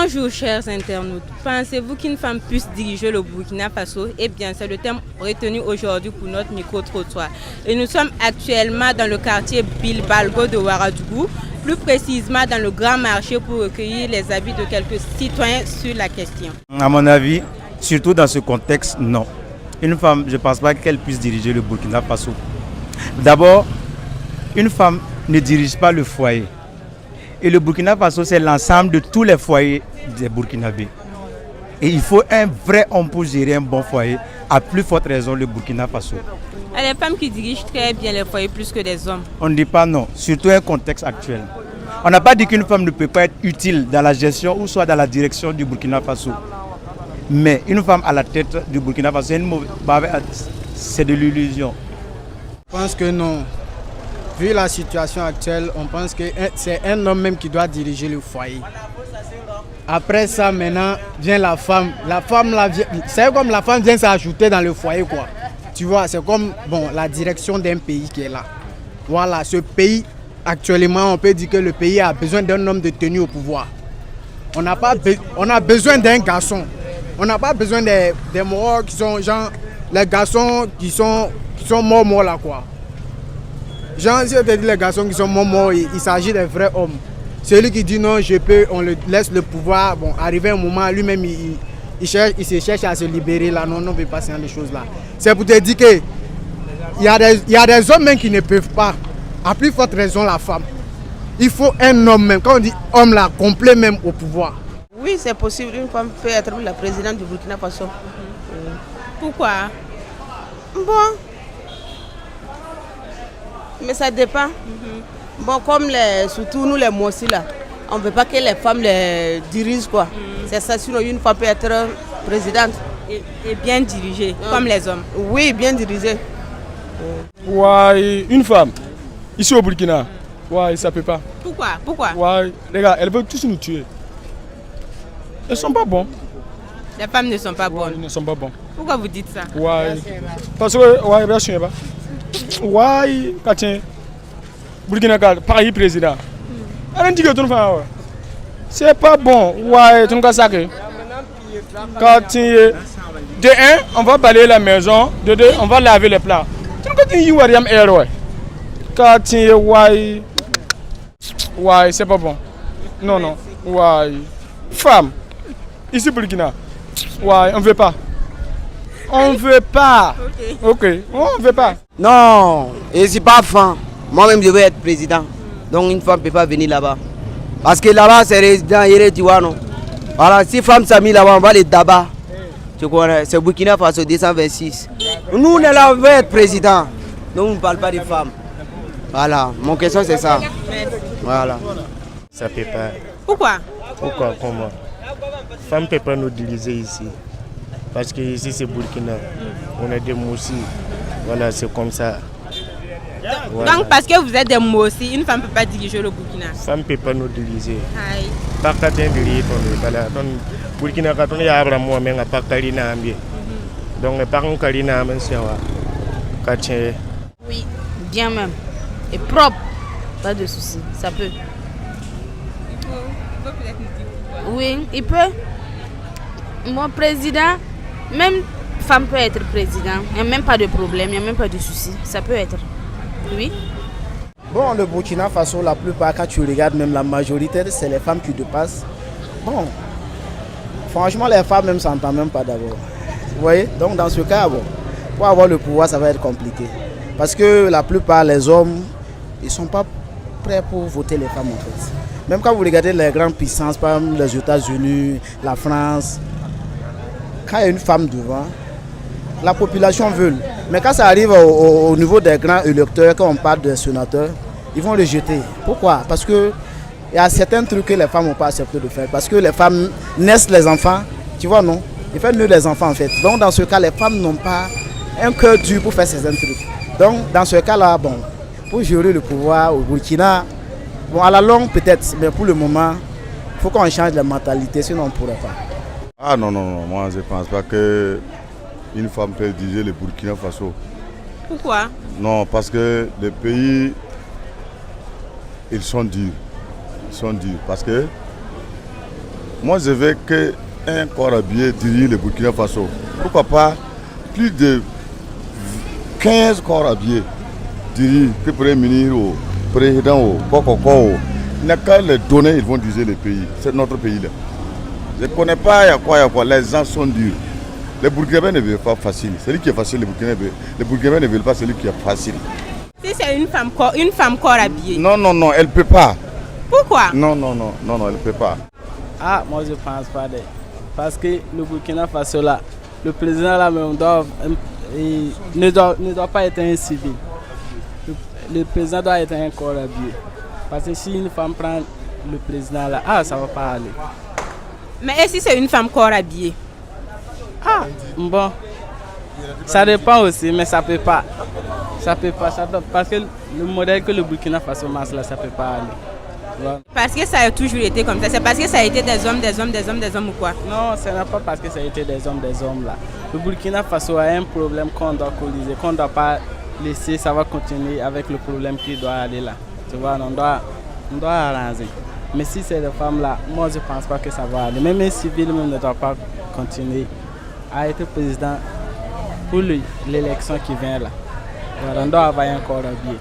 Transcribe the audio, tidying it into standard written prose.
Bonjour chers internautes, pensez-vous qu'une femme puisse diriger le Burkina Faso? Eh bien c'est le thème retenu aujourd'hui pour notre micro-trottoir. Et nous sommes actuellement dans le quartier Bilbalgo de Ouagadougou, plus précisément dans le grand marché pour recueillir les avis de quelques citoyens sur la question. À mon avis, surtout dans ce contexte, non. Une femme, je ne pense pas qu'elle puisse diriger le Burkina Faso. D'abord, une femme ne dirige pas le foyer. Et le Burkina Faso, c'est l'ensemble de tous les foyers des Burkinabés. Et il faut un vrai homme pour gérer un bon foyer, à plus forte raison le Burkina Faso. Il y a des femmes qui dirigent très bien les foyers plus que des hommes. On ne dit pas non, surtout un contexte actuel. On n'a pas dit qu'une femme ne peut pas être utile dans la gestion ou soit dans la direction du Burkina Faso. Mais une femme à la tête du Burkina Faso, c'est de l'illusion. Je pense que non. Vu la situation actuelle, on pense que c'est un homme même qui doit diriger le foyer. Après ça, maintenant, vient la femme. C'est comme la femme vient s'ajouter dans le foyer, quoi. Tu vois, c'est comme la direction d'un pays qui est là. Voilà, ce pays, actuellement, on peut dire que le pays a besoin d'un homme de tenue au pouvoir. On a besoin d'un garçon. On n'a pas besoin des morts qui sont, genre, les garçons qui sont morts là, quoi. Genre, si on te dit les garçons qui sont morts, il s'agit des vrais hommes. Celui qui dit non, je peux, on le laisse le pouvoir. Bon, arrivé un moment, lui-même, il se cherche à se libérer là. Non, on ne peut pas faire des choses là. C'est pour te dire que il y a des hommes même qui ne peuvent pas. À plus forte raison, la femme. Il faut un homme même. Quand on dit homme là, complet même au pouvoir. Oui, c'est possible. Une femme peut être la présidente du Burkina Faso. Pourquoi? Bon. Mais ça dépend. Bon, comme surtout nous les Mossi là, on ne veut pas que les femmes les dirigent quoi. C'est ça, sinon une femme peut être présidente. Et bien dirigée, comme les hommes. Oui, bien dirigée. Ouais, une femme, ici au Burkina, ouais, ça peut pas. Pourquoi? Ouais, les gars, elles veulent tous nous tuer. Elles sont pas bons. Les femmes ne sont pas bonnes. Elles ne sont pas bons. Pourquoi vous dites ça? Ouais. Parce que, ouais, bien sûr, ouais, quand Burkina Faso, Paris président. Elle dit que tu ne fais pas. C'est pas bon. Ouais, tu ne fais pas. Quand de un, on va balayer la maison. De deux, on va laver les plats. Tu ne fais pas. Quand ouais, c'est pas bon. Non. Ouais. Femme. Ici Burkina. Ouais, on ne veut pas. On ne veut pas. Ok. On ne veut pas. Non, je ne suis pas fan. Moi-même, je veux être président. Donc, une femme ne peut pas venir là-bas. Parce que là-bas, c'est résident, tu vois, non? Voilà, si femme s'est mise là-bas, on va les tabac. Tu connais, c'est Burkina Faso 226. Nous, on est là, on veut être président. Donc, on ne parle pas des femmes. Voilà, mon question, c'est ça. Voilà. Ça ne peut pas. Pourquoi? Comment? Femme ne peut pas nous diriger ici. Parce que ici, c'est Burkina. On est des Moussi. Voilà, c'est comme ça. Voilà. Donc, parce que vous êtes des Moussi, une femme ne peut pas diriger le Burkina. Une femme ne peut pas nous diriger. Aïe. Pas qu'à diriger ton Burkina Faso, il y a un moment, mais pas qu'à l'inaambier. Donc, par contre, qu'à l'inaambier, c'est oui, bien même. Et propre. Pas de souci, ça peut. Oui, il peut. Mon président, même femme peut être président. Il n'y a même pas de problème, il n'y a même pas de souci. Ça peut être. Oui. Bon, le Burkina Faso, la plupart, quand tu regardes, même la majorité, c'est les femmes qui dépassent. Bon, franchement, les femmes même s'entendent même pas d'abord. Vous voyez? Donc, dans ce cas, bon, pour avoir le pouvoir, ça va être compliqué. Parce que la plupart, les hommes, ils ne sont pas prêts pour voter les femmes, en fait. Même quand vous regardez les grandes puissances, par exemple les États-Unis, la France, quand il y a une femme devant, la population veut. Mais quand ça arrive au niveau des grands électeurs, quand on parle des sénateurs, ils vont le jeter. Pourquoi? Parce qu'il y a certains trucs que les femmes n'ont pas accepté de faire. Parce que les femmes naissent les enfants, tu vois, non? Ils font mieux les enfants, en fait. Donc, dans ce cas, les femmes n'ont pas un cœur dur pour faire certains trucs. Donc, dans ce cas-là, bon, pour gérer le pouvoir au Burkina, bon, à la longue, peut-être, mais pour le moment, il faut qu'on change la mentalité, sinon on ne pourrait pas. Ah non, moi je ne pense pas qu'une femme peut diriger le Burkina Faso. Pourquoi? Non, parce que les pays, ils sont durs. Parce que Moi, je veux qu'un corps habillé dirige le Burkina Faso. Pourquoi pas plus de 15 corps habillés dirigent, que Premier ministre ou président ou Kokoko. Il n'y a qu'à les donner, ils vont diriger le pays. C'est notre pays là. Je ne connais pas, il y a quoi. Les gens sont durs. Les Burkinabés ne veulent pas facile. Celui qui est facile, les Burkinabés ne veulent pas celui qui est facile. Si c'est une femme corps habillée. Non, elle ne peut pas. Pourquoi? Non, elle ne peut pas. Ah, moi je pense pas. Parce que le Burkina Faso là, le président là même ne doit pas être un civil. Le président doit être un corps habillé. Parce que si une femme prend le président là, ça va pas aller. Mais et si c'est une femme corps habillée? Bon, ça dépend aussi, mais ça peut pas. Parce que le modèle que le Burkina Faso marche là, ça peut pas aller. Voilà. Parce que ça a toujours été comme ça. C'est parce que ça a été des hommes ou quoi? Non, ce n'est pas parce que ça a été des hommes là. Le Burkina Faso a un problème qu'on doit corriger, qu'on ne doit pas laisser, ça va continuer avec le problème qui doit aller là. Tu vois, on doit arranger. Mais si c'est des femmes là, moi je ne pense pas que ça va aller. Même un civil même ne doit pas continuer à être président pour l'élection qui vient là. Voilà, on doit avoir un corps habillé.